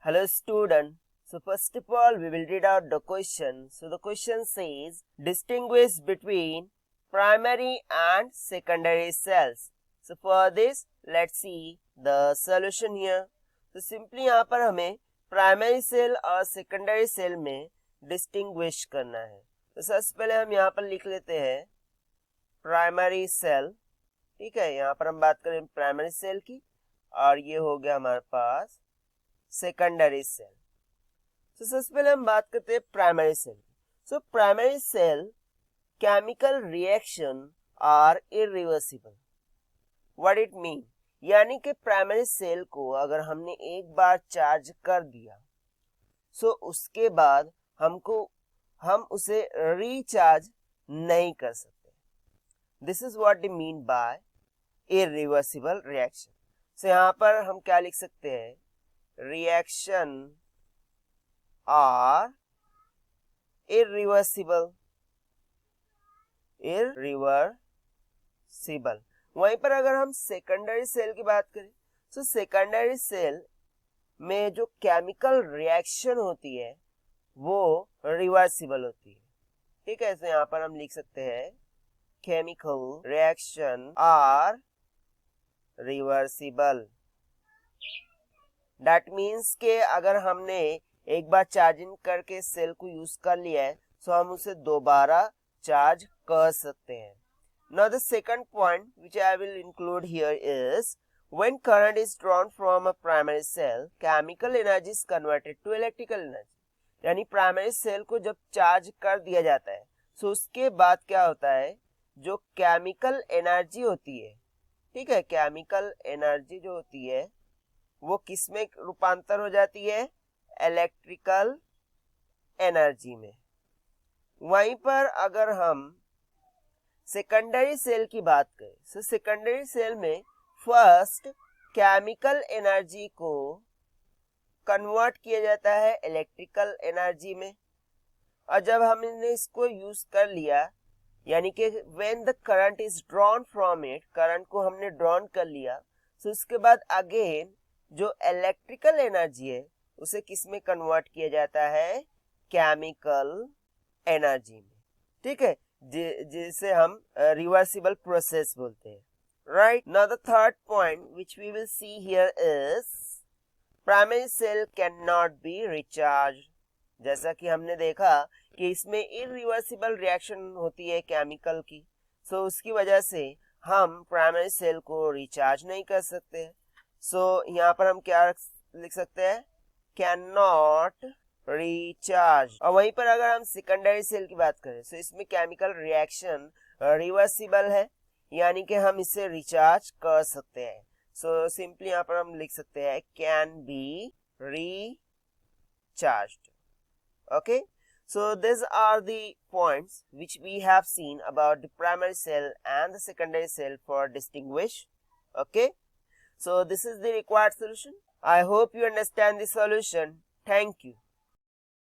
Hello student. So first of all we will read out the question. So the question says distinguish between primary and secondary cells. So for this let's see the solution here. तो simply यहाँ पर हमें primary cell और secondary cell में distinguish करना है. तो सबसे पहले हम यहाँ पर लिख लेते हैं प्राइमरी सेल. ठीक है, यहाँ पर हम बात करें प्राइमरी सेल की और ये हो गया हमारे पास सेकेंडरी सेल. तो सबसे पहले हम बात करते हैं primary cell. So primary cell chemical reaction are irreversible. What it mean, यानी कि प्राइमरी सेल को अगर हमने एक बार चार्ज कर दिया सो उसके बाद हम उसे रिचार्ज नहीं कर सकते. This is what they mean by irreversible reaction. So यहाँ पर हम क्या लिख सकते हैं, reaction are irreversible. वहीं पर अगर हम सेकेंडरी सेल की बात करें तो सेकेंडरी सेल में जो केमिकल रिएक्शन होती है वो रिवर्सिबल होती है. ठीक है, तो यहाँ पर हम लिख सकते हैं chemical reaction are reversible. That means के अगर हमने एक बार चार्जिंग करके सेल को यूज कर लिया है तो हम उसे दोबारा चार्ज कर सकते हैं. Now the second point which I will include here is when current is drawn from a primary cell, chemical energy is converted to electrical energy. यानी प्राइमरी सेल को जब चार्ज कर दिया जाता है तो उसके बाद क्या होता है, जो केमिकल एनर्जी होती है, ठीक है, केमिकल एनर्जी जो होती है वो किस में रूपांतर हो जाती है, इलेक्ट्रिकल एनर्जी में. वहीं पर अगर हम सेकेंडरी सेल की बात करें तो सेकेंडरी सेल में फर्स्ट केमिकल एनर्जी को कन्वर्ट किया जाता है इलेक्ट्रिकल एनर्जी में, और जब हमने इसको यूज कर लिया यानी कि when the current is drawn from it, current को हमने ड्रॉन कर लिया तो उसके बाद अगेन जो इलेक्ट्रिकल एनर्जी है उसे किस में कन्वर्ट किया जाता है, केमिकल एनर्जी में. ठीक है, जिसे हम रिवर्सिबल प्रोसेस बोलते हैं. Right. Now the third point which we will see here is primary cell can not be recharge. जैसा कि हमने देखा कि इसमें इरिवर्सिबल रिएक्शन होती है केमिकल की, सो उसकी वजह से हम प्राइमरी सेल को रिचार्ज नहीं कर सकते. सो यहाँ पर हम क्या लिख सकते हैं, कैन नॉट रिचार्ज. और वहीं पर अगर हम सेकेंडरी सेल की बात करें तो इसमें केमिकल रिएक्शन रिवर्सिबल है, यानी कि हम इसे रिचार्ज कर सकते हैं. सो सिंपली यहाँ पर हम लिख सकते हैं can be recharged. Okay, so these are the points which we have seen about the primary cell and the secondary cell for distinguish. Okay, so this is the required solution. I hope you understand the solution. Thank you.